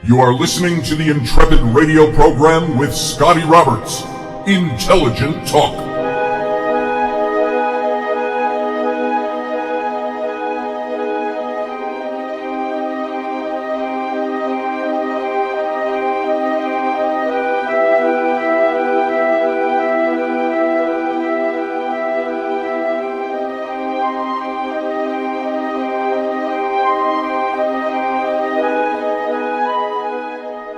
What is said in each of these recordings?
You are listening to the Intrepid radio program with Scotty Roberts. Intelligent Talk.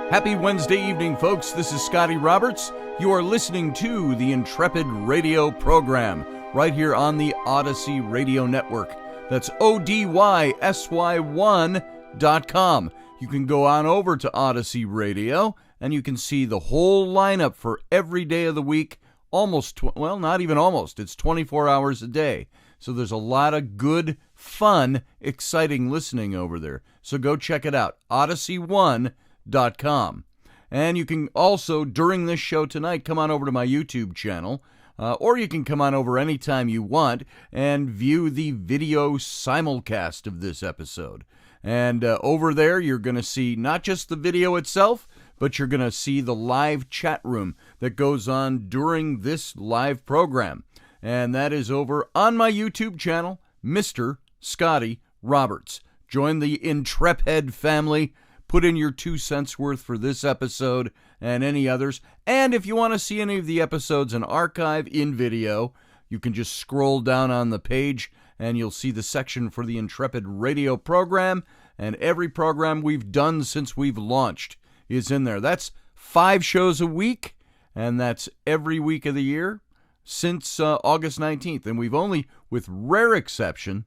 Happy Wednesday evening, folks. This is Scotty Roberts. You are listening to the Intrepid radio program right here on the Odyssey Radio Network. That's ODYSY1.com. You can go on over to Odyssey Radio and you can see the whole lineup for every day of the week. Not even almost. It's 24 hours a day. So there's a lot of good, fun, exciting listening over there. So go check it out. Odyssey1.com. And you can also, during this show tonight, come on over to my YouTube channel, or you can come on over anytime you want and view the video simulcast of this episode. And over there, you're going to see not just the video itself, but you're going to see the live chat room that goes on during this live program. And that is over on my YouTube channel, Mr. Scotty Roberts. Join the Intrepid family. Put in your 2 cents worth for this episode and any others. And if you want to see any of the episodes in archive in video, you can just scroll down on the page and you'll see the section for the Intrepid radio program. And every program we've done since we've launched is in there. That's 5 shows a week, and that's every week of the year since August 19th. And we've only, with rare exception,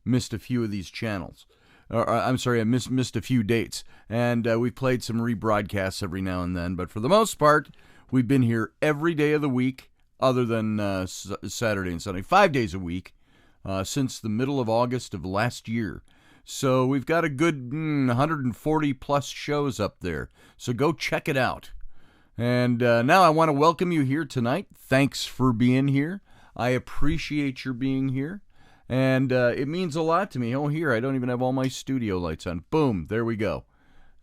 missed a few of these channels. I missed a few dates, and we've played some rebroadcasts every now and then, but for the most part, we've been here every day of the week, other than Saturday and Sunday, 5 days a week, since the middle of August of last year. So we've got a good 140-plus shows up there, so go check it out. And now I want to welcome you here tonight. Thanks for being here. I appreciate your being here. And it means a lot to me. Oh, here, I don't even have all my studio lights on. Boom, there we go.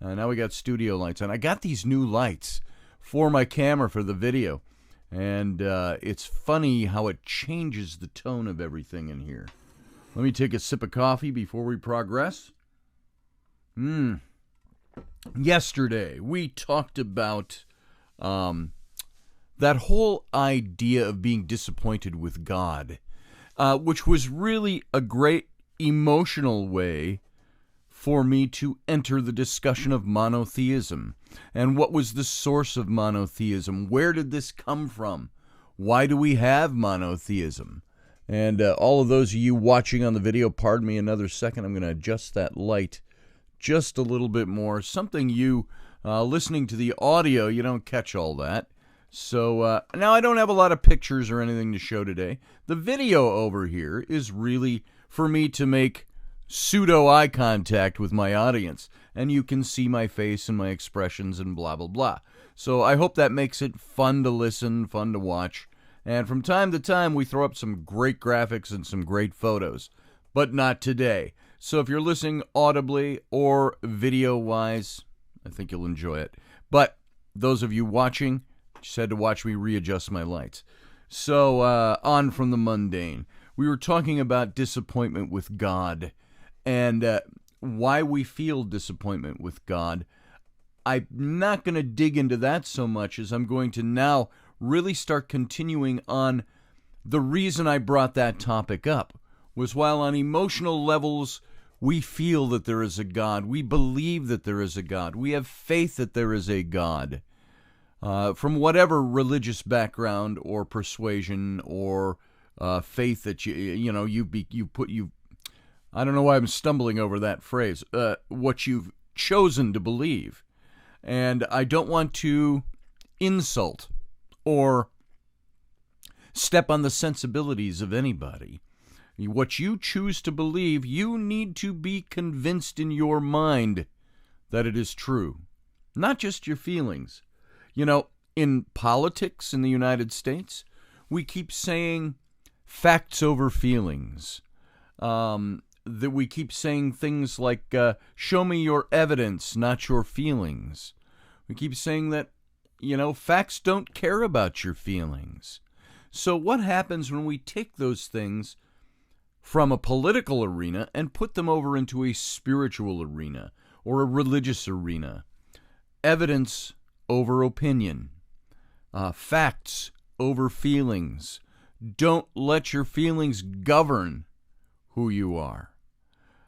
Now we got studio lights on. I got these new lights for my camera for the video. And it's funny how it changes the tone of everything in here. Let me take a sip of coffee before we progress. Yesterday, we talked about that whole idea of being disappointed with God. Which was really a great emotional way for me to enter the discussion of monotheism. And what was the source of monotheism? Where did this come from? Why do we have monotheism? And all of those of you watching on the video, pardon me another second, I'm going to adjust that light just a little bit more. Something you, listening to the audio, you don't catch all that. So now I don't have a lot of pictures or anything to show today. The video over here is really for me to make pseudo eye contact with my audience. And you can see my face and my expressions and blah, blah, blah. So I hope that makes it fun to listen, fun to watch. And from time to time, we throw up some great graphics and some great photos. But not today. So if you're listening audibly or video-wise, I think you'll enjoy it. But those of you watching, just had to watch me readjust my lights. So, on from the mundane. We were talking about disappointment with God and why we feel disappointment with God. I'm not going to dig into that so much as I'm going to now really start continuing on the reason I brought that topic up was while on emotional levels we feel that there is a God, we believe that there is a God, we have faith that there is a God. From whatever religious background or persuasion or faith that I don't know why I'm stumbling over that phrase, what you've chosen to believe. And I don't want to insult or step on the sensibilities of anybody. What you choose to believe, you need to be convinced in your mind that it is true, not just your feelings. You know, in politics in the United States, we keep saying facts over feelings. that we keep saying things like, show me your evidence, not your feelings. We keep saying that, facts don't care about your feelings. So what happens when we take those things from a political arena and put them over into a spiritual arena or a religious arena? Evidence over opinion. Facts over feelings. Don't let your feelings govern who you are.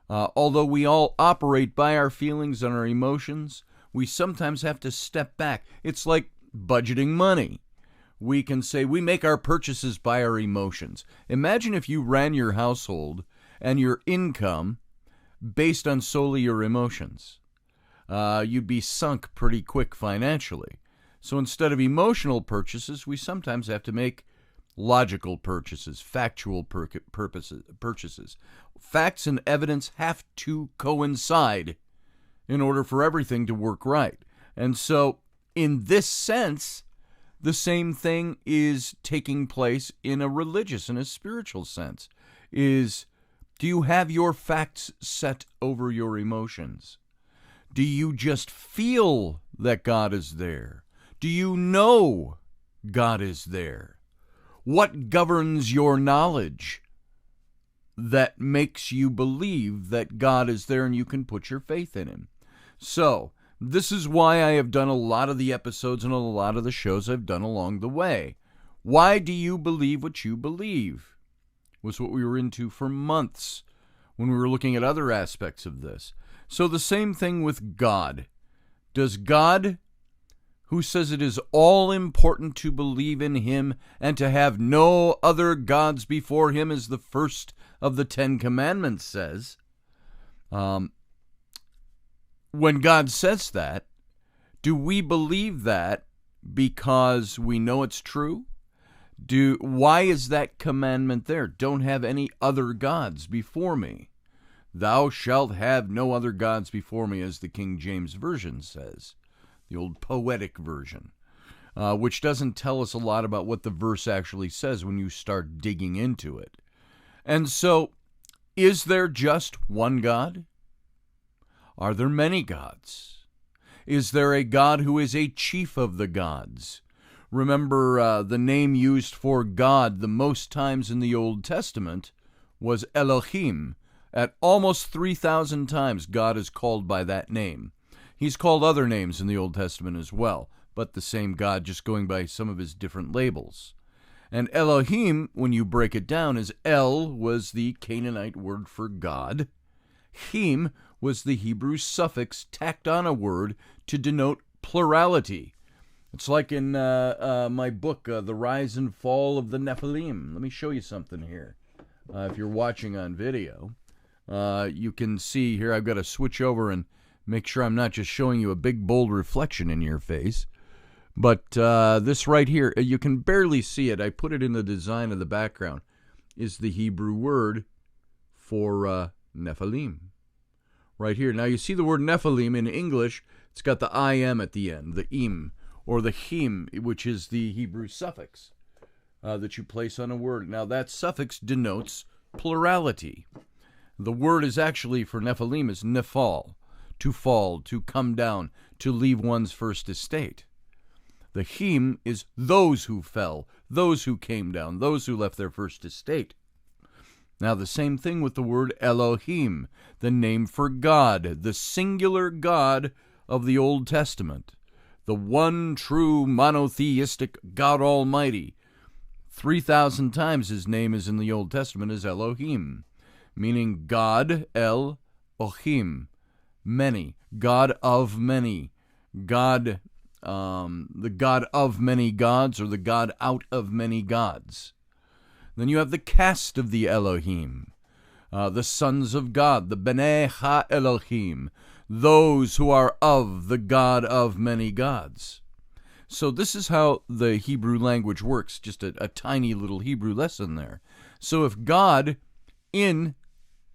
Although we all operate by our feelings and our emotions, we sometimes have to step back. It's like budgeting money. We can say we make our purchases by our emotions. Imagine if you ran your household and your income based on solely your emotions. You'd be sunk pretty quick financially. So instead of emotional purchases, we sometimes have to make logical purchases, factual purchases. Facts and evidence have to coincide in order for everything to work right. And so, in this sense, the same thing is taking place in a religious and a spiritual sense. Do you have your facts set over your emotions? Do you just feel that God is there? Do you know God is there? What governs your knowledge that makes you believe that God is there and you can put your faith in Him? So, this is why I have done a lot of the episodes and a lot of the shows I've done along the way. Why do you believe what you believe? Was what we were into for months when we were looking at other aspects of this. So the same thing with God. Does God, who says it is all important to believe in Him and to have no other gods before Him, as the first of the 10 Commandments says, when God says that, do we believe that because we know it's true? Why is that commandment there? Don't have any other gods before me. Thou shalt have no other gods before me, as the King James Version says, the old poetic version, which doesn't tell us a lot about what the verse actually says when you start digging into it. And so, is there just one God? Are there many gods? Is there a God who is a chief of the gods? Remember, the name used for God the most times in the Old Testament was Elohim. At almost 3,000 times, God is called by that name. He's called other names in the Old Testament as well, but the same God, just going by some of his different labels. And Elohim, when you break it down, is El was the Canaanite word for God. Him was the Hebrew suffix tacked on a word to denote plurality. It's like in my book, The Rise and Fall of the Nephilim. Let me show you something here. If you're watching on video, you can see here, I've got to switch over and make sure I'm not just showing you a big, bold reflection in your face. But this right here, you can barely see it. I put it in the design of the background, is the Hebrew word for Nephilim. Right here. Now, you see the word Nephilim in English, it's got the I-M at the end, the im, or the him, which is the Hebrew suffix that you place on a word. Now, that suffix denotes plurality. The word is actually for Nephilim is nephal, to fall, to come down, to leave one's first estate. The him is those who fell, those who came down, those who left their first estate. Now, the same thing with the word Elohim, the name for God, the singular God of the Old Testament, the one true monotheistic God Almighty. 3,000 times his name is in the Old Testament as Elohim, meaning God, El-Ohim, many, God of many, God, the God of many gods, or the God out of many gods. Then you have the caste of the Elohim, the sons of God, the B'nai Ha-Elohim, those who are of the God of many gods. So this is how the Hebrew language works, just a tiny little Hebrew lesson there. So if God in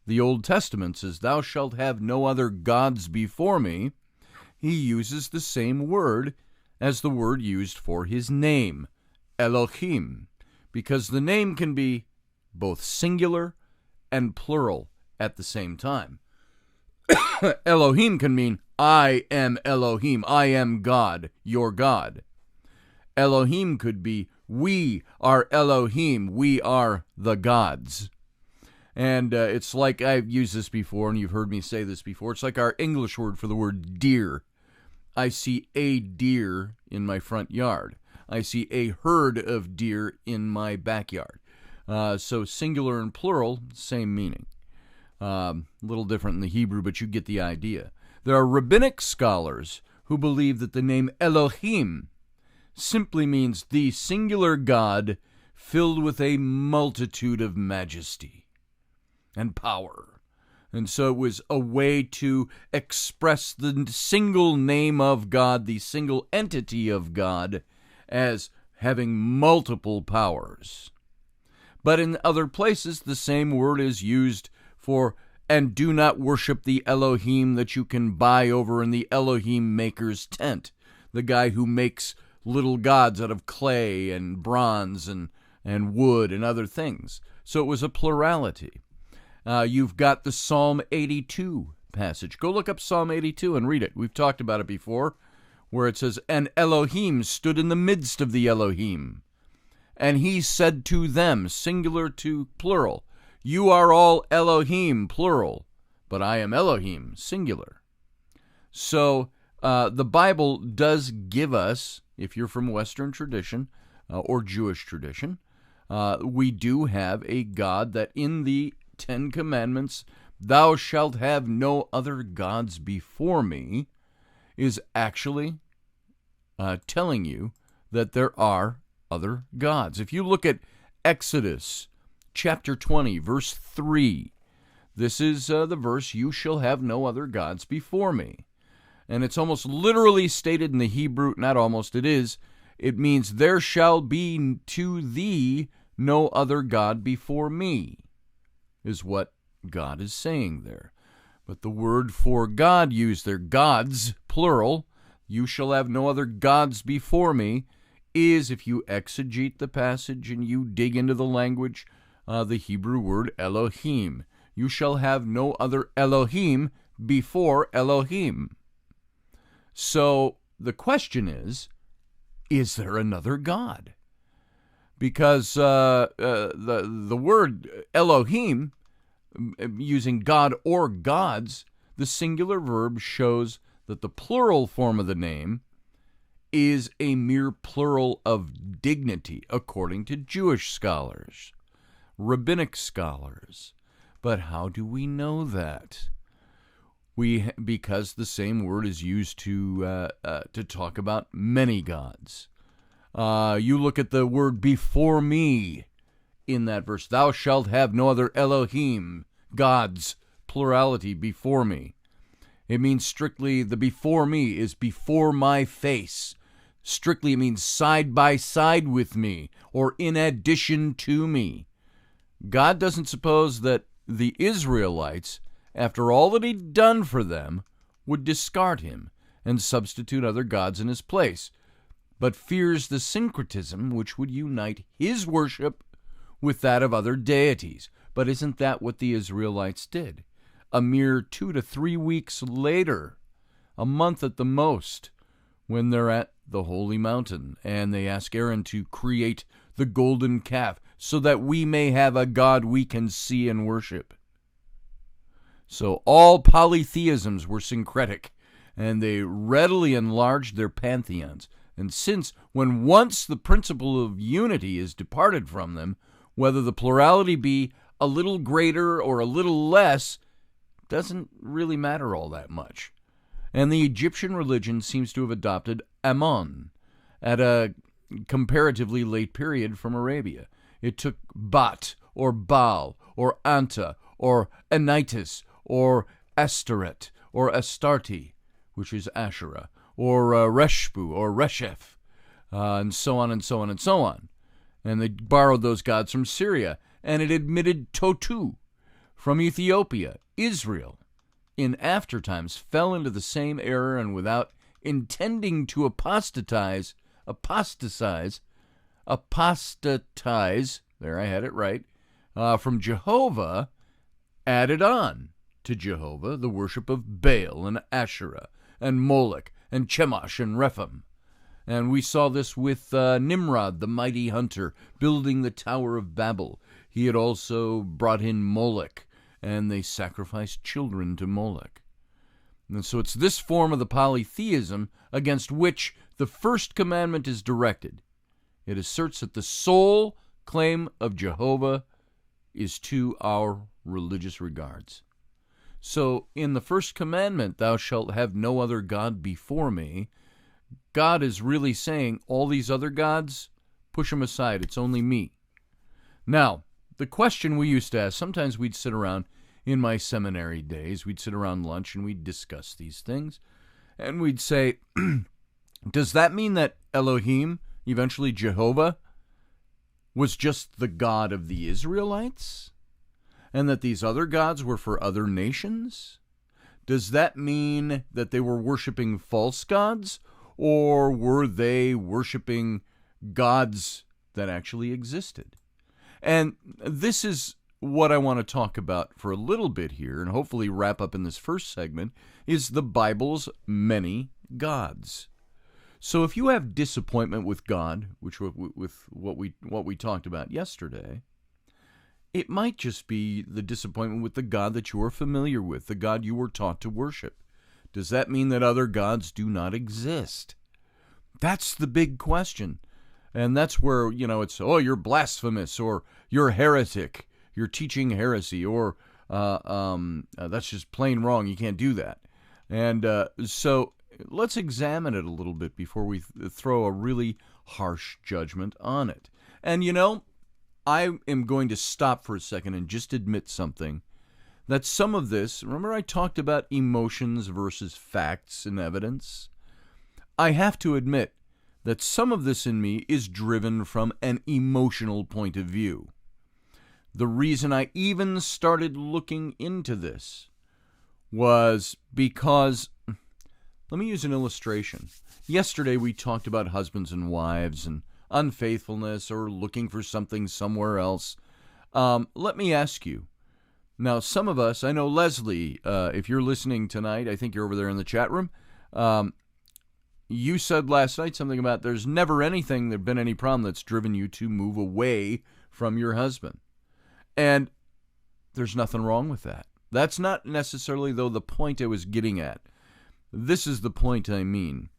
the Old Testament says, thou shalt have no other gods before me, he uses the same word as the word used for his name, Elohim, because the name can be both singular and plural, at the same time. Elohim can mean, I am Elohim, I am God, your God. Elohim could be, we are Elohim, we are the gods. And it's like, I've used this before, and you've heard me say this before, it's like our English word for the word deer. I see a deer in my front yard. I see a herd of deer in my backyard. So singular and plural, same meaning. A little different in the Hebrew, but you get the idea. There are rabbinic scholars who believe that the name Elohim simply means the singular God filled with a multitude of majesty and power. And so it was a way to express the single name of God, the single entity of God, as having multiple powers. But in other places, the same word is used for, and do not worship the Elohim that you can buy over in the Elohim maker's tent, the guy who makes little gods out of clay and bronze and wood and other things. So it was a plurality. You've got the Psalm 82 passage. Go look up Psalm 82 and read it. We've talked about it before, where it says, and Elohim stood in the midst of the Elohim, and he said to them, singular to plural, you are all Elohim, plural, but I am Elohim, singular. So the Bible does give us, if you're from Western tradition or Jewish tradition, we do have a God that in the Ten Commandments, thou shalt have no other gods before me, is actually telling you that there are other gods. If you look at Exodus chapter 20, verse 3, this is the verse, you shall have no other gods before me. And it's almost literally stated in the Hebrew, not almost, it is, it means there shall be to thee no other God before me, is what God is saying there. But the word for God used there, gods, plural, you shall have no other gods before me, is, if you exegete the passage and you dig into the language, the Hebrew word Elohim. You shall have no other Elohim before Elohim. So the question is there another God? Because the word Elohim, using God or gods, the singular verb shows that the plural form of the name is a mere plural of dignity, according to Jewish scholars, rabbinic scholars. But how do we know that? Because the same word is used to talk about many gods. You look at the word before me in that verse. Thou shalt have no other Elohim, gods, plurality, before me. It means strictly, the before me is before my face. Strictly, it means side by side with me, or in addition to me. God doesn't suppose that the Israelites, after all that he'd done for them, would discard him and substitute other gods in his place, but fears the syncretism which would unite his worship with that of other deities. But isn't that what the Israelites did? A mere 2 to 3 weeks later, a month at the most, when they're at the holy mountain, and they ask Aaron to create the golden calf so that we may have a God we can see and worship. So all polytheisms were syncretic, and they readily enlarged their pantheons. And since, when once the principle of unity is departed from them, whether the plurality be a little greater or a little less, doesn't really matter all that much. And the Egyptian religion seems to have adopted Ammon at a comparatively late period from Arabia. It took Bat, or Baal, or Anta, or Anitis, or Asteret, or Astarte, which is Asherah, or Reshbu, or Resheph, and so on and so on and so on. And they borrowed those gods from Syria, and it admitted Totu from Ethiopia. Israel, in after times, fell into the same error, and without intending to apostatize, there I had it right, from Jehovah, added on to Jehovah the worship of Baal and Asherah and Moloch and Chemosh and Rephaim. And we saw this with Nimrod, the mighty hunter, building the Tower of Babel. He had also brought in Moloch, and they sacrificed children to Moloch. And so it's this form of the polytheism against which the first commandment is directed. It asserts that the sole claim of Jehovah is to our religious regards. So in the first commandment, thou shalt have no other God before me, God is really saying all these other gods, push them aside. It's only me. Now, the question we used to ask, sometimes we'd sit around in my seminary days, we'd sit around lunch and we'd discuss these things. And we'd say, does that mean that Elohim, eventually Jehovah, was just the God of the Israelites? And that these other gods were for other nations? Does that mean that they were worshiping false gods? Or were they worshiping gods that actually existed? And this is what I want to talk about for a little bit here, and hopefully wrap up in this first segment, is the Bible's many gods. So if you have disappointment with God, which with what we talked about yesterday, it might just be the disappointment with the God that you are familiar with, the God you were taught to worship. Does that mean that other gods do not exist? That's the big question. And that's where, it's, oh, you're blasphemous, or you're heretic, you're teaching heresy, or that's just plain wrong, you can't do that. And so let's examine it a little bit before we throw a really harsh judgment on it. And, I am going to stop for a second and just admit something, that some of this, remember I talked about emotions versus facts and evidence? I have to admit that some of this in me is driven from an emotional point of view. The reason I even started looking into this was because, let me use an illustration. Yesterday we talked about husbands and wives and unfaithfulness or looking for something somewhere else. Let me ask you. Now, some of us, I know Leslie, if you're listening tonight, I think you're over there in the chat room, you said last night something about there's never been any problem that's driven you to move away from your husband. And there's nothing wrong with that. That's not necessarily, though, the point I was getting at. This is the point I mean.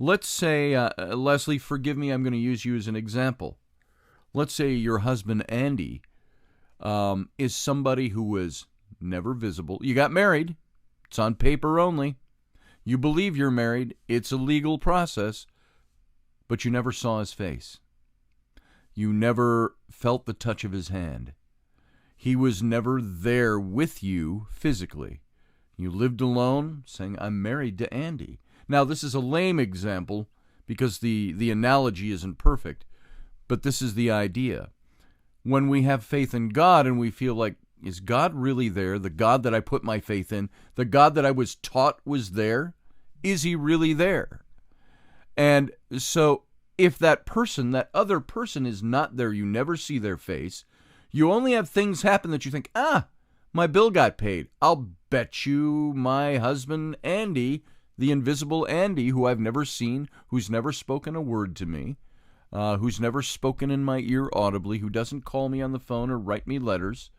Let's say, Leslie, forgive me, I'm going to use you as an example. Let's say your husband, Andy, is somebody who was never visible. You got married. It's on paper only. You believe you're married. It's a legal process. But you never saw his face. You never felt the touch of his hand. He was never there with you physically. You lived alone, saying, I'm married to Andy. Now, this is a lame example because the analogy isn't perfect, but this is the idea. When we have faith in God and we feel like, is God really there? The God that I put my faith in, the God that I was taught was there, is he really there? And so if that other person is not there, you never see their face, you only have things happen that you think, my bill got paid. I'll bet you my husband, Andy, the invisible Andy, who I've never seen, who's never spoken a word to me, who's never spoken in my ear audibly, who doesn't call me on the phone or write me letters,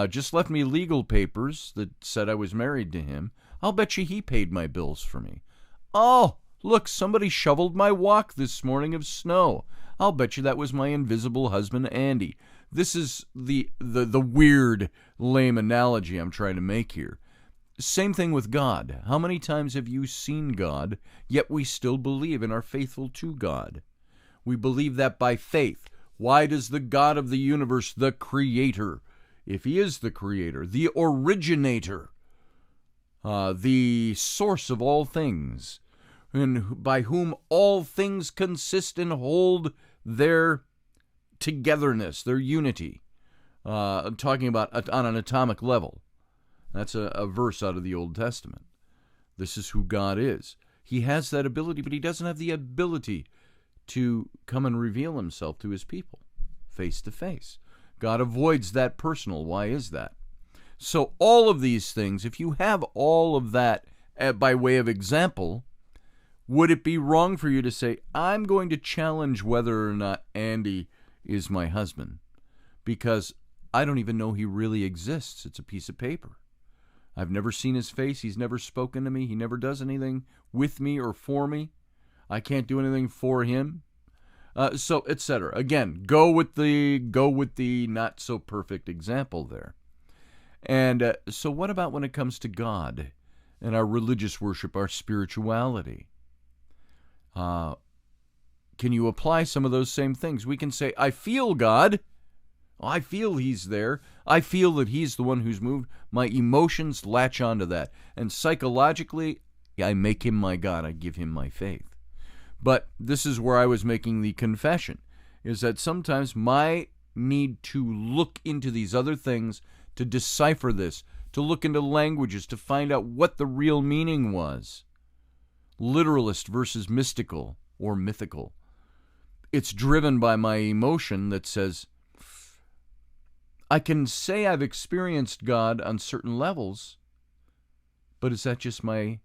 just left me legal papers that said I was married to him. I'll bet you he paid my bills for me. Oh, look, somebody shoveled my walk this morning of snow. I'll bet you that was my invisible husband, Andy. This is the weird, lame analogy I'm trying to make here. Same thing with God. How many times have you seen God, yet we still believe and are faithful to God? We believe that by faith. Why does the God of the universe, the Creator, if he is the Creator, the originator, the source of all things, and by whom all things consist and hold their togetherness, their unity, talking about on an atomic level. That's a verse out of the Old Testament. This is who God is. He has that ability, but he doesn't have the ability to come and reveal himself to his people face to face. God avoids that personal. Why is that? So all of these things, if you have all of that by way of example, would it be wrong for you to say, I'm going to challenge whether or not Andy is my husband? Because I don't even know he really exists. It's a piece of paper. I've never seen his face. He's never spoken to me. He never does anything with me or for me. I can't do anything for him. So, etc. Again, go with the not so perfect example there. And so what about when it comes to God and our religious worship, our spirituality? Can you apply some of those same things? We can say, I feel God. I feel he's there. I feel that he's the one who's moved. My emotions latch onto that. And psychologically, I make him my God. I give him my faith. But this is where I was making the confession, is that sometimes my need to look into these other things, to decipher this, to look into languages, to find out what the real meaning was. Literalist versus mystical or mythical. It's driven by my emotion that says, I can say I've experienced God on certain levels, but is that just my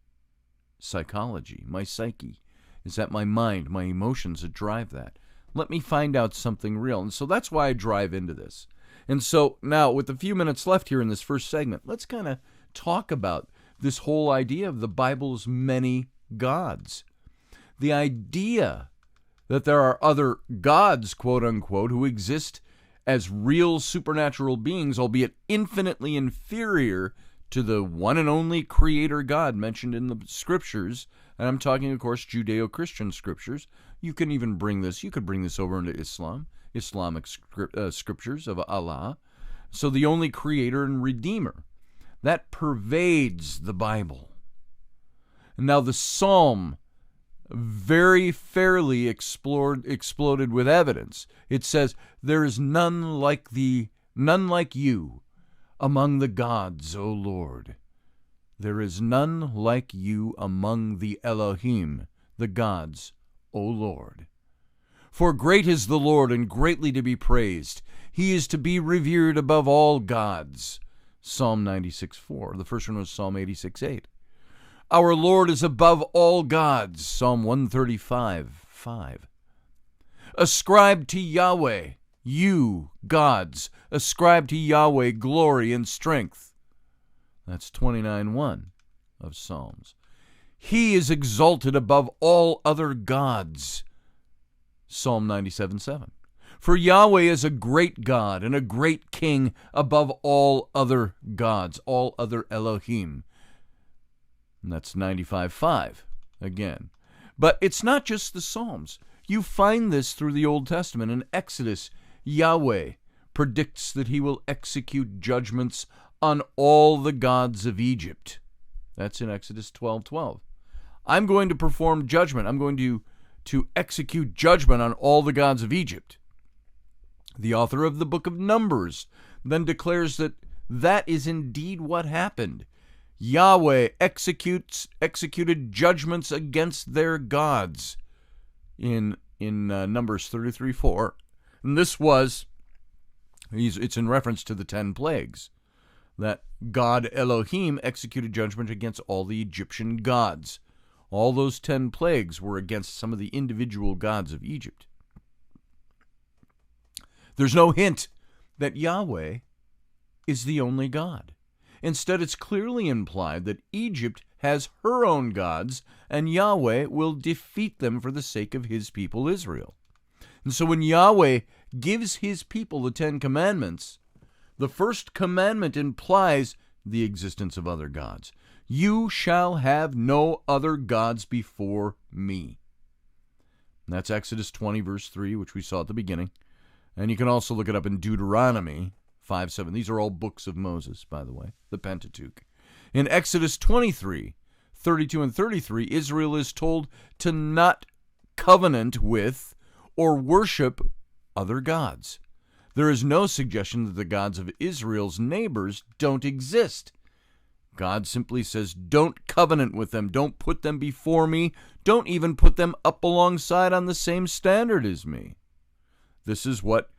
psychology, my psyche? Is that my mind, my emotions that drive that? Let me find out something real. And so that's why I drive into this. And so now, with a few minutes left here in this first segment, let's kind of talk about this whole idea of the Bible's many gods. The idea that there are other gods, quote unquote, who exist as real supernatural beings, albeit infinitely inferior to the one and only creator God mentioned in the scriptures. And I'm talking, of course, Judeo-Christian scriptures. You could bring this over into Islamic scriptures of Allah. So the only creator and redeemer. That pervades the Bible. And now the Psalm very fairly exploded with evidence. It says, there is none like you among the gods, O Lord. There is none like you among the Elohim, the gods, O Lord. For great is the Lord and greatly to be praised. He is to be revered above all gods. Psalm 96:4. The first one was Psalm 86:8. Our Lord is above all gods. Psalm 135:5. Ascribe to Yahweh, you gods, ascribe to Yahweh glory and strength. That's 29:1 of Psalms. He is exalted above all other gods. Psalm 97:7. For Yahweh is a great God and a great King above all other gods, all other Elohim. And that's 95:5 again. But it's not just the Psalms. You find this through the Old Testament. In Exodus, Yahweh predicts that he will execute judgments on all the gods of Egypt. That's in Exodus 12:12. I'm going to perform judgment. I'm going to execute judgment on all the gods of Egypt. The author of the book of Numbers then declares that that is indeed what happened. Yahweh executed judgments against their gods in Numbers 33:4. And this was, it's in reference to the 10 plagues, that God Elohim executed judgment against all the Egyptian gods. All those 10 plagues were against some of the individual gods of Egypt. There's no hint that Yahweh is the only God. Instead, it's clearly implied that Egypt has her own gods, and Yahweh will defeat them for the sake of his people Israel. And so when Yahweh gives his people the 10 commandments, the first commandment implies the existence of other gods. You shall have no other gods before me. And that's Exodus 20, verse 3, which we saw at the beginning. And you can also look it up in Deuteronomy 5:7. These are all books of Moses, by the way, the Pentateuch. In Exodus 23, 32 and 33, Israel is told to not covenant with or worship other gods. There is no suggestion that the gods of Israel's neighbors don't exist. God simply says, don't covenant with them, don't put them before me, don't even put them up alongside on the same standard as me. This is what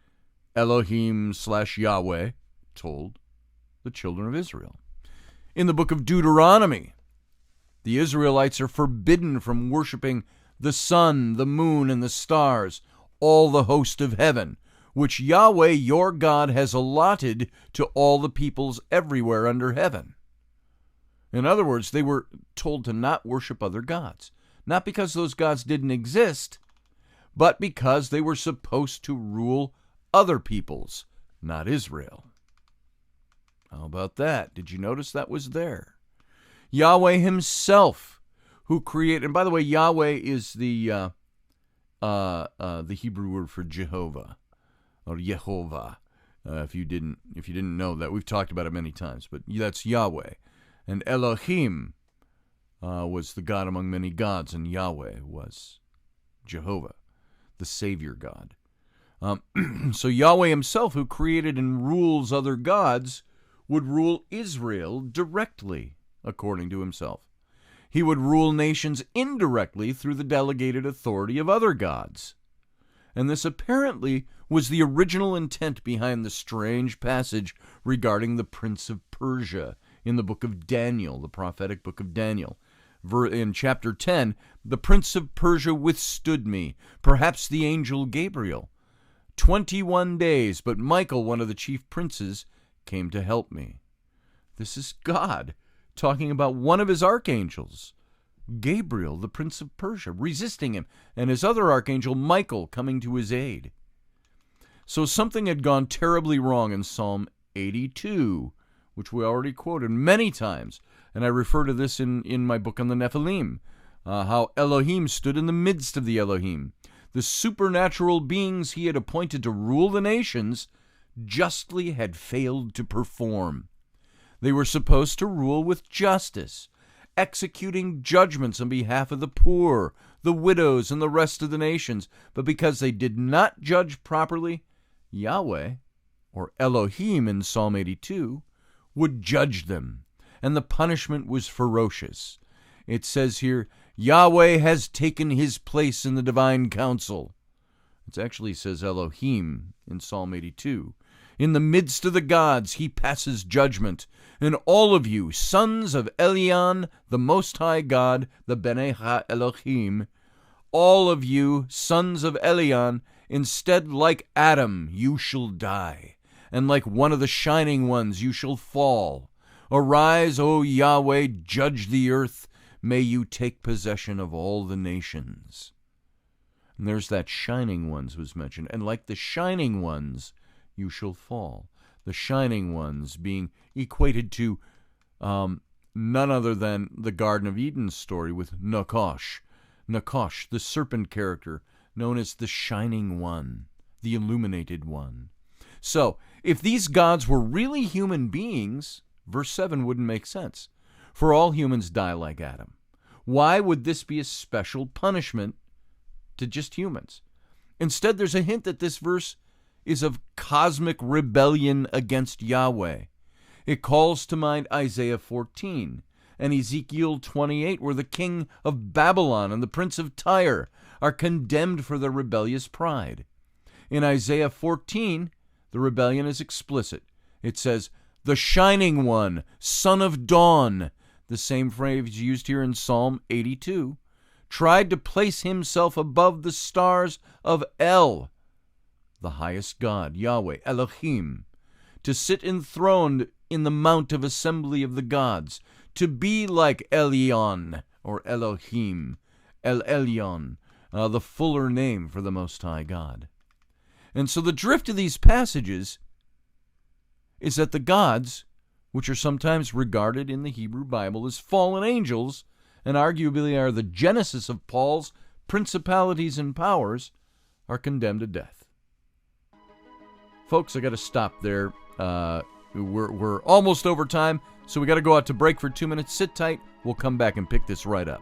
Elohim / Yahweh told the children of Israel. In the book of Deuteronomy, the Israelites are forbidden from worshiping the sun, the moon, and the stars, all the host of heaven, which Yahweh your God has allotted to all the peoples everywhere under heaven. In other words, they were told to not worship other gods, not because those gods didn't exist, but because they were supposed to rule other peoples, not Israel. How about that? Did you notice that was there? Yahweh himself, who created, and by the way, Yahweh is the Hebrew word for Jehovah, or Yehovah. If you didn't know that, we've talked about it many times, but that's Yahweh. And Elohim was the God among many gods, and Yahweh was Jehovah, the Savior God. So Yahweh himself, who created and rules other gods, would rule Israel directly, according to himself. He would rule nations indirectly through the delegated authority of other gods. And this apparently was the original intent behind the strange passage regarding the Prince of Persia in the book of Daniel, the prophetic book of Daniel. In chapter 10, the Prince of Persia withstood me, perhaps the angel Gabriel, 21 days, but Michael, one of the chief princes, came to help me. This is God talking about one of his archangels, Gabriel, the Prince of Persia, resisting him, and his other archangel, Michael, coming to his aid. So something had gone terribly wrong in Psalm 82, which we already quoted many times, and I refer to this in my book on the Nephilim, how Elohim stood in the midst of the Elohim. The supernatural beings he had appointed to rule the nations justly had failed to perform. They were supposed to rule with justice, executing judgments on behalf of the poor, the widows, and the rest of the nations. But because they did not judge properly, Yahweh, or Elohim in Psalm 82, would judge them, and the punishment was ferocious. It says here, Yahweh has taken his place in the divine council. It actually says Elohim in Psalm 82. In the midst of the gods he passes judgment, and all of you, sons of Elion, the Most High God, the Bnei Ha-Elohim, all of you, sons of Elion, instead like Adam you shall die, and like one of the shining ones you shall fall. Arise, O Yahweh, judge the earth, may you take possession of all the nations. And there's that shining ones was mentioned, and like the shining ones you shall fall. The shining ones being equated to none other than the Garden of Eden story with Nakosh. Nakosh, the serpent character, known as the Shining One, the Illuminated One. So, if these gods were really human beings, verse 7 wouldn't make sense. For all humans die like Adam. Why would this be a special punishment to just humans? Instead, there's a hint that this verse is of cosmic rebellion against Yahweh. It calls to mind Isaiah 14 and Ezekiel 28, where the king of Babylon and the prince of Tyre are condemned for their rebellious pride. In Isaiah 14, the rebellion is explicit. It says, the shining one, son of dawn, the same phrase used here in Psalm 82, tried to place himself above the stars of El, the highest God, Yahweh, Elohim, to sit enthroned in the mount of assembly of the gods, to be like Elion, or Elohim, El Elyon, the fuller name for the Most High God. And so the drift of these passages is that the gods, which are sometimes regarded in the Hebrew Bible as fallen angels, and arguably are the genesis of Paul's principalities and powers, are condemned to death. Folks, I got to stop there. We're almost over time, so we got to go out to break for 2 minutes. Sit tight. We'll come back and pick this right up.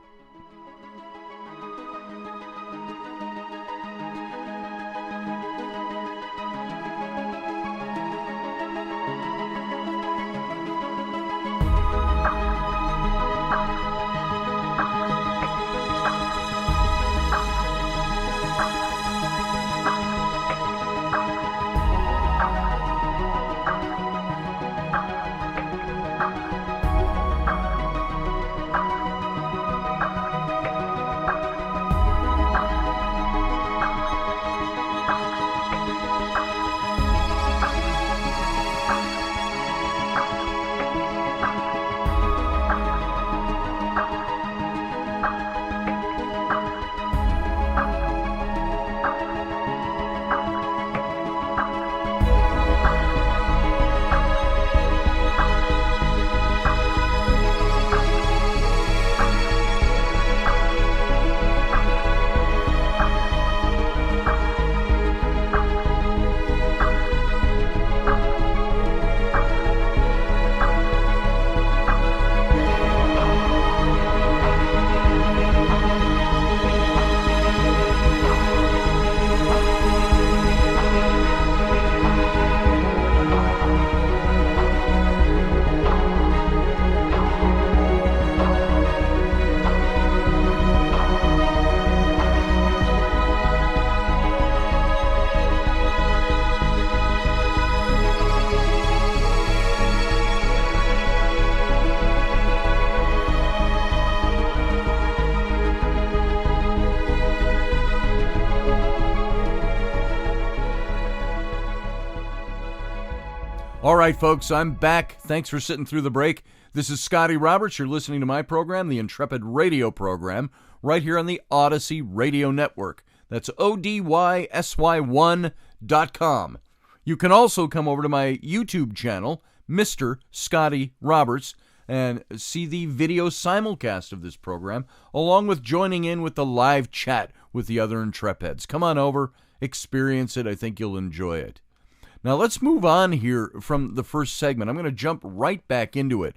All right, folks, I'm back. Thanks for sitting through the break. This is Scotty Roberts. You're listening to my program, the Intrepid Radio Program, right here on the Odyssey Radio Network. That's ODYSY1.com. You can also come over to my YouTube channel, Mr. Scotty Roberts, and see the video simulcast of this program, along with joining in with the live chat with the other Intrepids. Come on over, experience it. I think you'll enjoy it. Now, let's move on here from the first segment. I'm going to jump right back into it.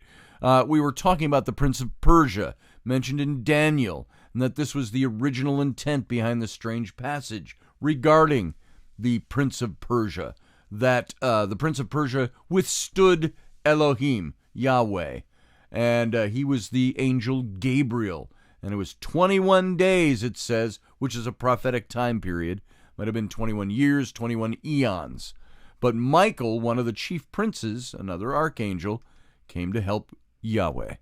We were talking about the Prince of Persia, mentioned in Daniel, and that this was the original intent behind the strange passage regarding the Prince of Persia, that the Prince of Persia withstood Elohim, Yahweh, and he was the angel Gabriel. And it was 21 days, it says, which is a prophetic time period. Might have been 21 years, 21 eons. But Michael, one of the chief princes, another archangel, came to help Yahweh.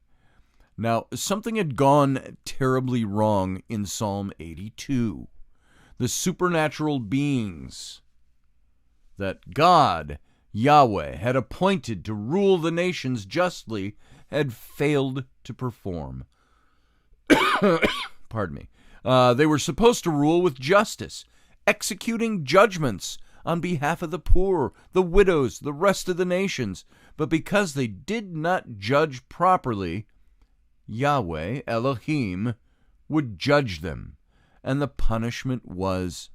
Now, something had gone terribly wrong in Psalm 82. The supernatural beings that God, Yahweh, had appointed to rule the nations justly had failed to perform. Pardon me. They were supposed to rule with justice, executing judgments on behalf of the poor, the widows, the rest of the nations. But because they did not judge properly, Yahweh, Elohim, would judge them. And the punishment was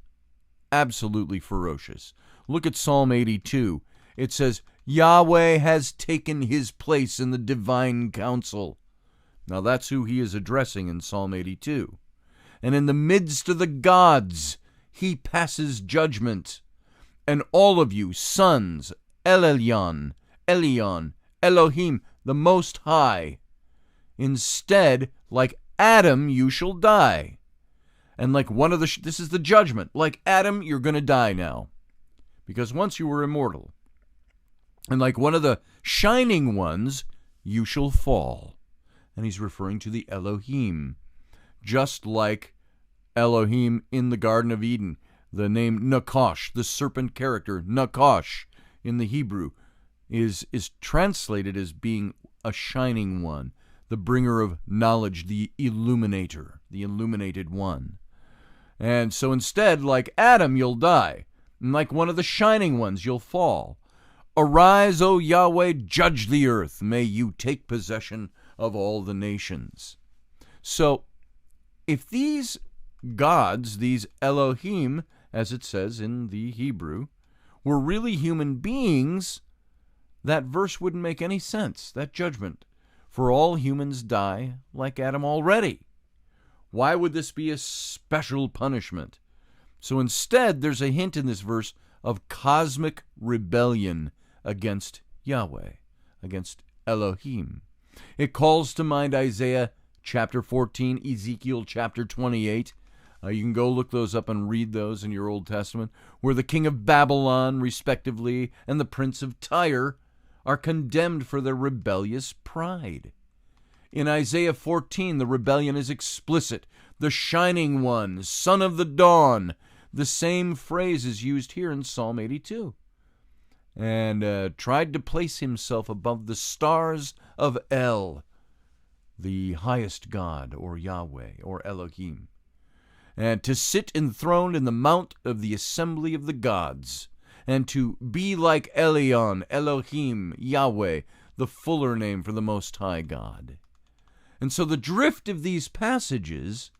absolutely ferocious. Look at Psalm 82. It says, Yahweh has taken his place in the divine council. Now that's who he is addressing in Psalm 82. And in the midst of the gods, he passes judgment. And all of you, sons, Elion, Elohim, the Most High, instead, like Adam, you shall die. And like one of the, this is the judgment, like Adam, you're going to die now. Because once you were immortal. And like one of the shining ones, you shall fall. And he's referring to the Elohim. Just like Elohim in the Garden of Eden. The name Nakash, the serpent character, Nakash, in the Hebrew, is translated as being a shining one, the bringer of knowledge, the illuminator, the illuminated one. And so instead, like Adam, you'll die, and like one of the shining ones, you'll fall. Arise, O Yahweh, judge the earth. May you take possession of all the nations. So, if these gods, these Elohim, as it says in the Hebrew, were really human beings, that verse wouldn't make any sense, that judgment. For all humans die like Adam already. Why would this be a special punishment? So instead, there's a hint in this verse of cosmic rebellion against Yahweh, against Elohim. It calls to mind Isaiah chapter 14, Ezekiel chapter 28. You can go look those up and read those in your Old Testament, where the king of Babylon, respectively, and the prince of Tyre are condemned for their rebellious pride. In Isaiah 14, the rebellion is explicit. The shining one, son of the dawn. The same phrase is used here in Psalm 82. And tried to place himself above the stars of El, the highest God, or Yahweh, or Elohim, and to sit enthroned in the mount of the assembly of the gods, and to be like Elion, Elohim, Yahweh, the fuller name for the Most High God. And so the drift of these passages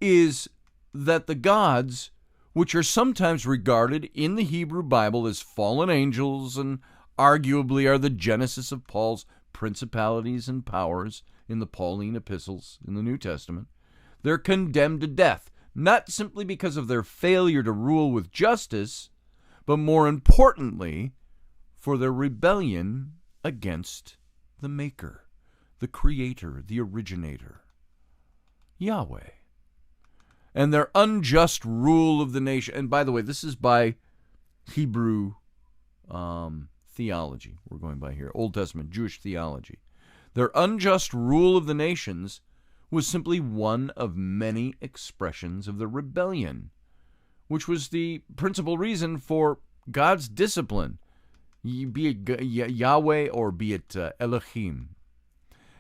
is that the gods, which are sometimes regarded in the Hebrew Bible as fallen angels and arguably are the genesis of Paul's principalities and powers in the Pauline epistles in the New Testament, they're condemned to death, not simply because of their failure to rule with justice, but more importantly, for their rebellion against the Maker, the Creator, the Originator, Yahweh. And their unjust rule of the nation. And by the way, this is by Hebrew theology. We're going by here. Old Testament, Jewish theology. Their unjust rule of the nations was simply one of many expressions of the rebellion, which was the principal reason for God's discipline. be it Yahweh or be it Elohim.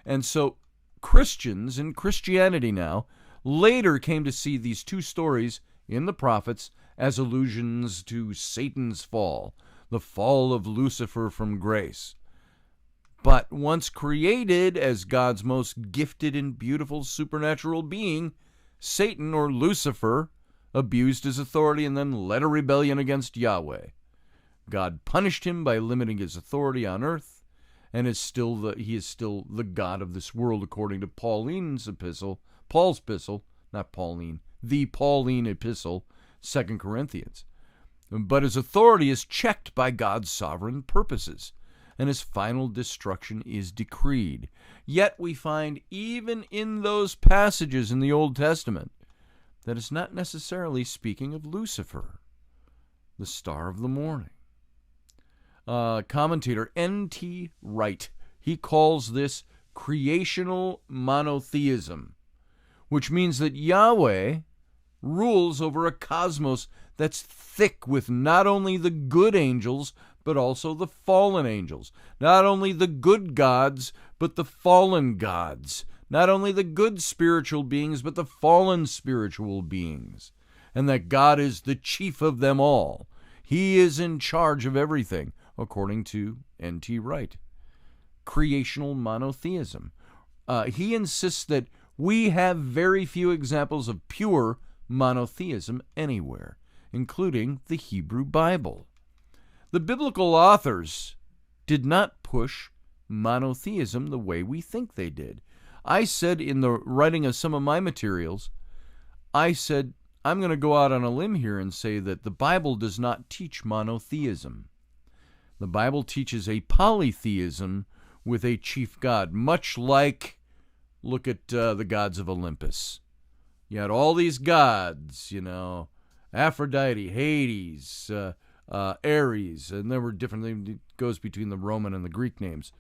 And so Christians in Christianity now later came to see these two stories in the prophets as allusions to Satan's fall, the fall of Lucifer from grace. But once created as God's most gifted and beautiful supernatural being, Satan, or Lucifer, abused his authority and then led a rebellion against Yahweh. God punished him by limiting his authority on earth, and he is still the God of this world, according to Paul's epistle, the Pauline epistle, 2 Corinthians. But his authority is checked by God's sovereign purposes, and his final destruction is decreed. Yet we find even in those passages in the Old Testament that it's not necessarily speaking of Lucifer, the star of the morning. Commentator N.T. Wright, he calls this creational monotheism, which means that Yahweh rules over a cosmos that's thick with not only the good angels, but also the fallen angels. Not only the good gods, but the fallen gods. Not only the good spiritual beings, but the fallen spiritual beings. And that God is the chief of them all. He is in charge of everything, according to N.T. Wright. Creational monotheism. He insists that we have very few examples of pure monotheism anywhere, including the Hebrew Bible. The biblical authors did not push monotheism the way we think they did. I said in the writing of some of my materials, I'm going to go out on a limb here and say that the Bible does not teach monotheism. The Bible teaches a polytheism with a chief god, much like, look at the gods of Olympus. You had all these gods, Aphrodite, Hades, Ares, and there were different things. It goes between the Roman and the Greek names.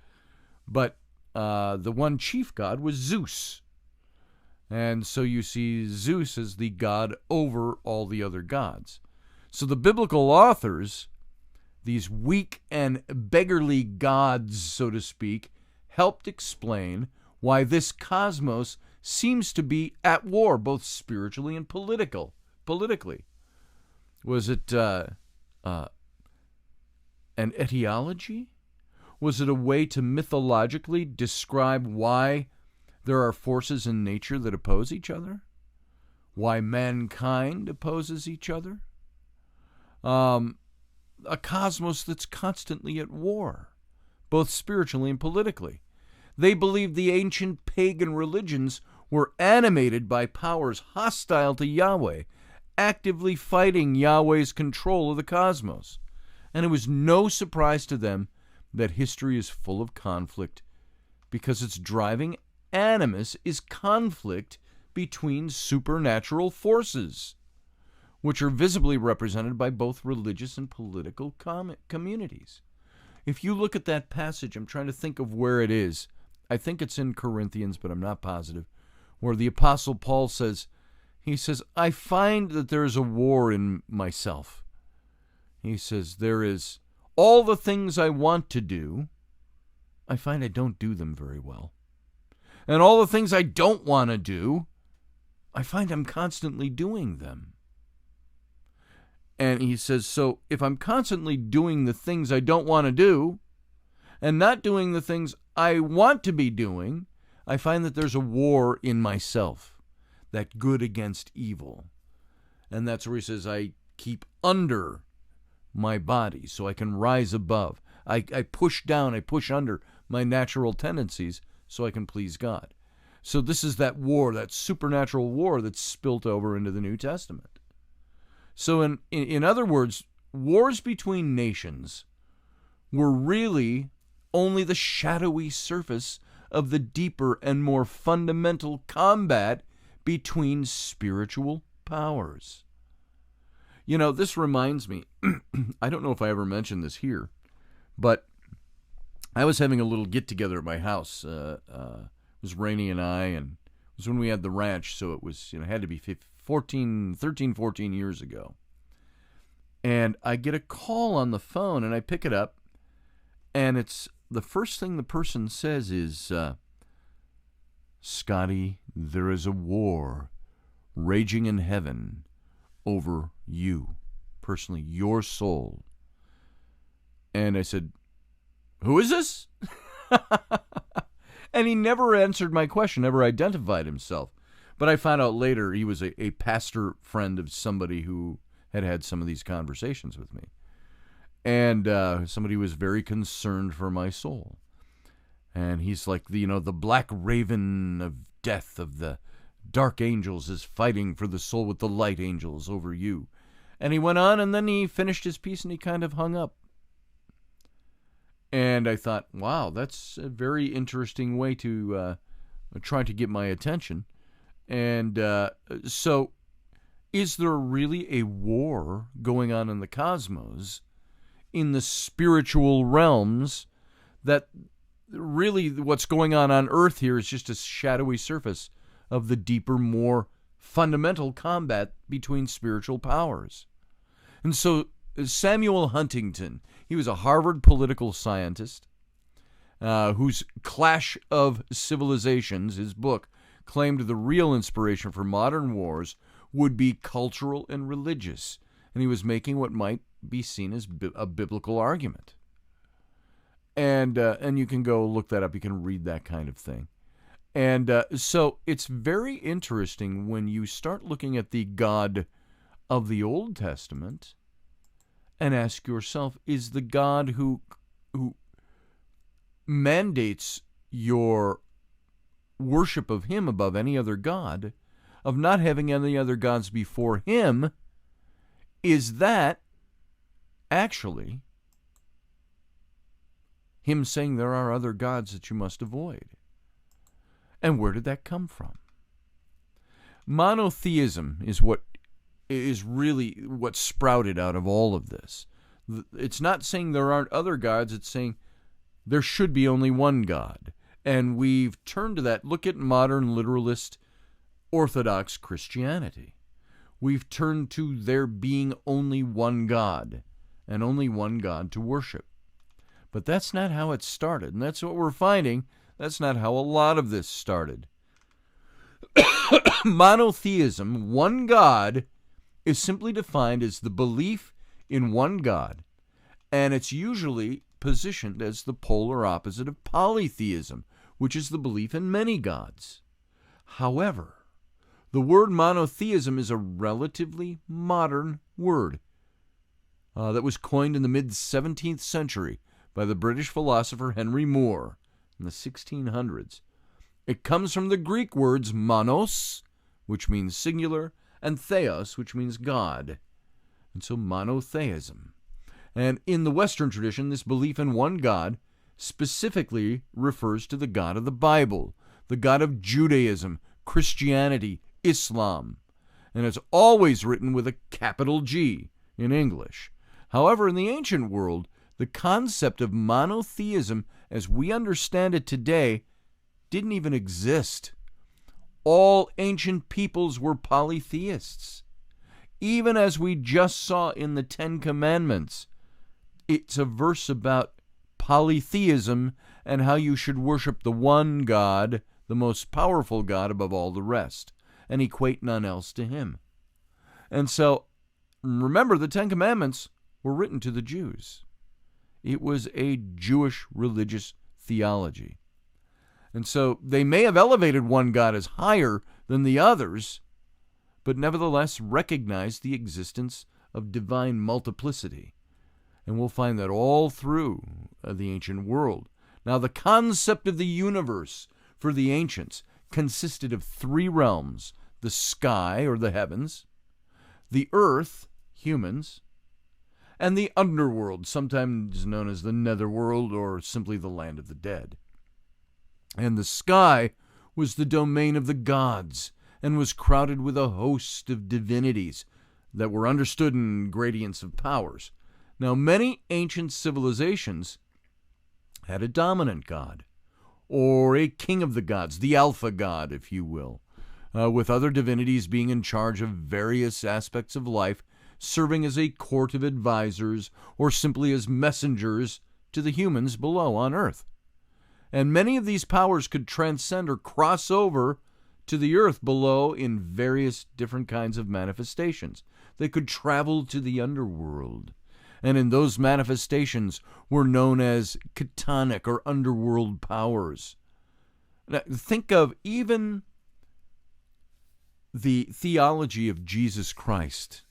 But the one chief god was Zeus. And so you see Zeus as the god over all the other gods. So the biblical authors, these weak and beggarly gods, so to speak, helped explain why this cosmos seems to be at war, both spiritually and politically. Was it an etiology? Was it a way to mythologically describe why there are forces in nature that oppose each other? Why mankind opposes each other? A cosmos that's constantly at war, both spiritually and politically. They believed the ancient pagan religions were animated by powers hostile to Yahweh, actively fighting Yahweh's control of the cosmos. And it was no surprise to them that history is full of conflict, because its driving animus is conflict between supernatural forces, which are visibly represented by both religious and political communities. If you look at that passage, I'm trying to think of where it is. I think it's in Corinthians, but I'm not positive, where the Apostle Paul says, I find that there is a war in myself. He says, there is all the things I want to do, I find I don't do them very well. And all the things I don't want to do, I find I'm constantly doing them. And he says, so if I'm constantly doing the things I don't want to do, and not doing the things I want to be doing, I find that there's a war in myself, that good against evil. And that's where he says, I keep under my body so I can rise above. I push down, I push under my natural tendencies so I can please God. So this is that war, that supernatural war that's spilt over into the New Testament. So in other words, wars between nations were really only the shadowy surface of the deeper and more fundamental combat between spiritual powers. This reminds me, I don't know if I ever mentioned this here, but I was having a little get-together at my house. It was Rainey and I, and it was when we had the ranch, so it was, had to be 13, 14 years ago. And I get a call on the phone, and I pick it up, And it's the first thing the person says is, Scotty, there is a war raging in heaven over you, personally, your soul. And I said, who is this? And he never answered my question, never identified himself. But I found out later he was a pastor friend of somebody who had some of these conversations with me. And somebody who was very concerned for my soul. And he's like, the black raven of death of the dark angels is fighting for the soul with the light angels over you. And he went on, and then he finished his piece, and he kind of hung up. And I thought, wow, that's a very interesting way to try to get my attention. And so is there really a war going on in the cosmos, in the spiritual realms, that really what's going on Earth here is just a shadowy surface of the deeper, more fundamental combat between spiritual powers? And so Samuel Huntington, he was a Harvard political scientist whose Clash of Civilizations, his book, claimed the real inspiration for modern wars would be cultural and religious, and he was making what might be seen as a biblical argument. And you can go look that up. You can read that kind of thing. And so it's very interesting when you start looking at the God of the Old Testament and ask yourself, is the God who mandates your worship of him above any other god, of not having any other gods before him, is that actually him saying there are other gods that you must avoid? And where did that come from? Monotheism is really what sprouted out of all of this. It's not saying there aren't other gods, it's saying there should be only one God. And we've turned to that. Look at modern literalist Orthodox Christianity. We've turned to there being only one God, and only one God to worship. But that's not how it started, and that's what we're finding. That's not how a lot of this started. Monotheism, one God, is simply defined as the belief in one God, and it's usually positioned as the polar opposite of polytheism, which is the belief in many gods. However, the word monotheism is a relatively modern word that was coined in the mid-17th century by the British philosopher Henry Moore in the 1600s. It comes from the Greek words monos, which means singular, and theos, which means God. And so monotheism. And in the Western tradition, this belief in one God specifically refers to the God of the Bible, the God of Judaism, Christianity, Islam. And it's always written with a capital G in English. However, in the ancient world, the concept of monotheism as we understand it today didn't even exist. All ancient peoples were polytheists. Even as we just saw in the Ten Commandments, it's a verse about polytheism and how you should worship the one God, the most powerful God above all the rest, and equate none else to him. And so, remember, the Ten Commandments were written to the Jews. It was a Jewish religious theology. And so they may have elevated one God as higher than the others, but nevertheless recognized the existence of divine multiplicity. And we'll find that all through the ancient world. Now, the concept of the universe for the ancients consisted of three realms: the sky, or the heavens, the earth, humans, and the underworld, sometimes known as the netherworld or simply the land of the dead. And the sky was the domain of the gods and was crowded with a host of divinities that were understood in gradients of powers. Now, many ancient civilizations had a dominant god, or a king of the gods, the alpha god, if you will, with other divinities being in charge of various aspects of life, serving as a court of advisors or simply as messengers to the humans below on Earth. And many of these powers could transcend or cross over to the Earth below in various different kinds of manifestations. They could travel to the underworld. And in those manifestations were known as chthonic or underworld powers. Now, think of even the theology of Jesus Christ,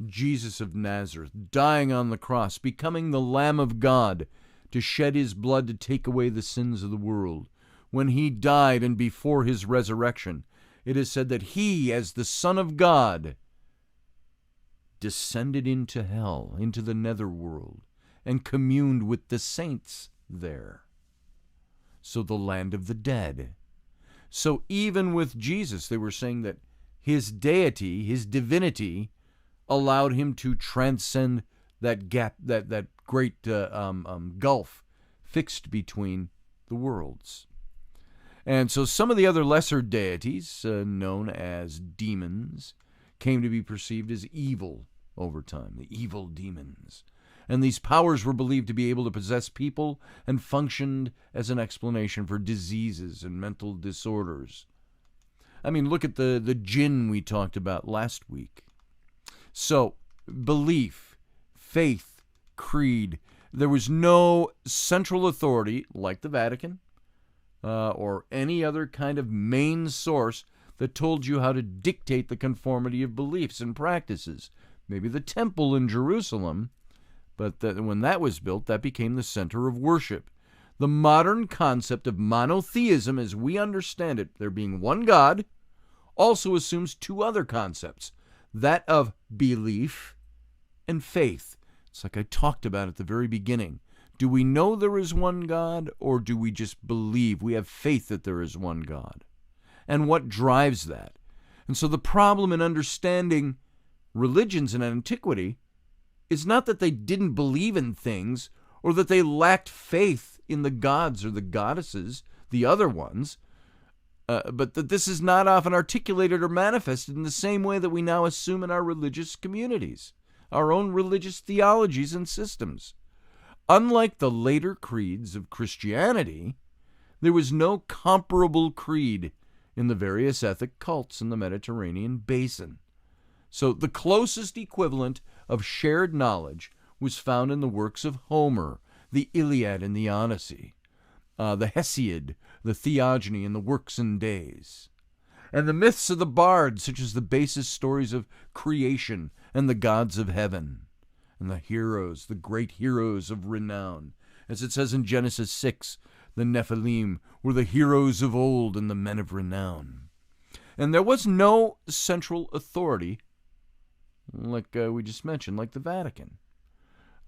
Jesus of Nazareth, dying on the cross, becoming the Lamb of God to shed his blood to take away the sins of the world. When he died and before his resurrection, it is said that he, as the Son of God, descended into hell, into the netherworld, and communed with the saints there. So the land of the dead. So even with Jesus, they were saying that his deity, his divinity, allowed him to transcend that gap, that great gulf fixed between the worlds. And so some of the other lesser deities, known as demons, came to be perceived as evil over time, the evil demons. And these powers were believed to be able to possess people and functioned as an explanation for diseases and mental disorders. I mean, look at the jinn we talked about last week. So, belief, faith, creed. There was no central authority like the Vatican or any other kind of main source that told you how to dictate the conformity of beliefs and practices. Maybe the temple in Jerusalem, but when that was built, that became the center of worship. The modern concept of monotheism, as we understand it, there being one God, also assumes two other concepts, that of belief and faith. It's like I talked about at the very beginning. Do we know there is one God, or do we just believe? We have faith that there is one God. And what drives that? And so the problem in understanding religions in antiquity is not that they didn't believe in things or that they lacked faith in the gods or the goddesses, the other ones, but that this is not often articulated or manifested in the same way that we now assume in our religious communities, our own religious theologies and systems. Unlike the later creeds of Christianity, there was no comparable creed in the various ethnic cults in the Mediterranean basin. So the closest equivalent of shared knowledge was found in the works of Homer, the Iliad and the Odyssey, the Hesiod, the Theogony, and the Works and Days. And the myths of the bards, such as the basis stories of creation and the gods of heaven, and the heroes, the great heroes of renown. As it says in Genesis 6, the Nephilim were the heroes of old and the men of renown. And there was no central authority, like we just mentioned, like the Vatican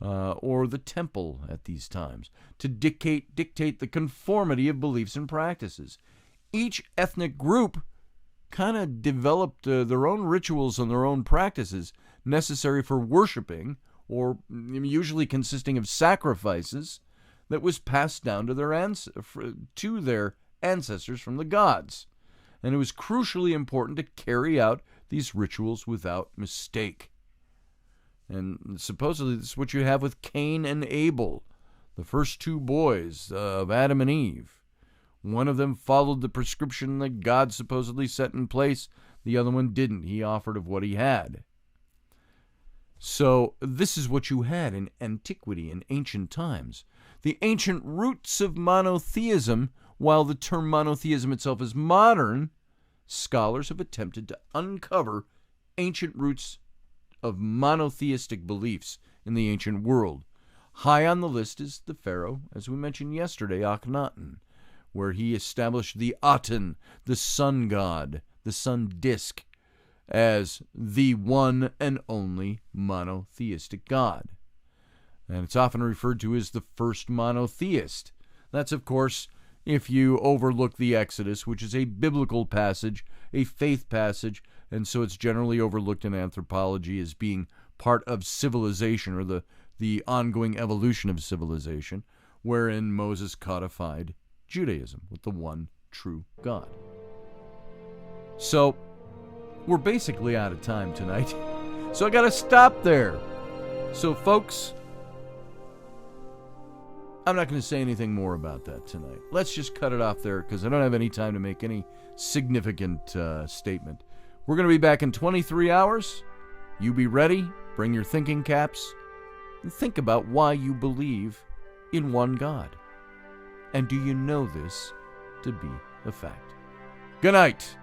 or the temple at these times, to dictate the conformity of beliefs and practices. Each ethnic group kind of developed their own rituals and their own practices necessary for worshiping, or usually consisting of sacrifices that was passed down to their ancestors from the gods. And it was crucially important to carry out these rituals without mistake. And supposedly this is what you have with Cain and Abel, the first two boys of Adam and Eve. One of them followed the prescription that God supposedly set in place. The other one didn't. He offered of what he had. So this is what you had in antiquity, in ancient times. The ancient roots of monotheism, while the term monotheism itself is modern, scholars have attempted to uncover ancient roots of monotheistic beliefs in the ancient world. High on the list is the pharaoh, as we mentioned yesterday, Akhenaten, where he established the Aten, the sun god, the sun disk, as the one and only monotheistic God. And it's often referred to as the first monotheist. That's, of course, if you overlook the Exodus, which is a biblical passage, a faith passage, and so it's generally overlooked in anthropology as being part of civilization, or the ongoing evolution of civilization, wherein Moses codified Judaism with the one true God. So, we're basically out of time tonight, so I gotta stop there. So folks, I'm not going to say anything more about that tonight. Let's just cut it off there because I don't have any time to make any significant statement. We're going to be back in 23 hours. You be ready, bring your thinking caps, and think about why you believe in one God. And do you know this to be a fact? Good night.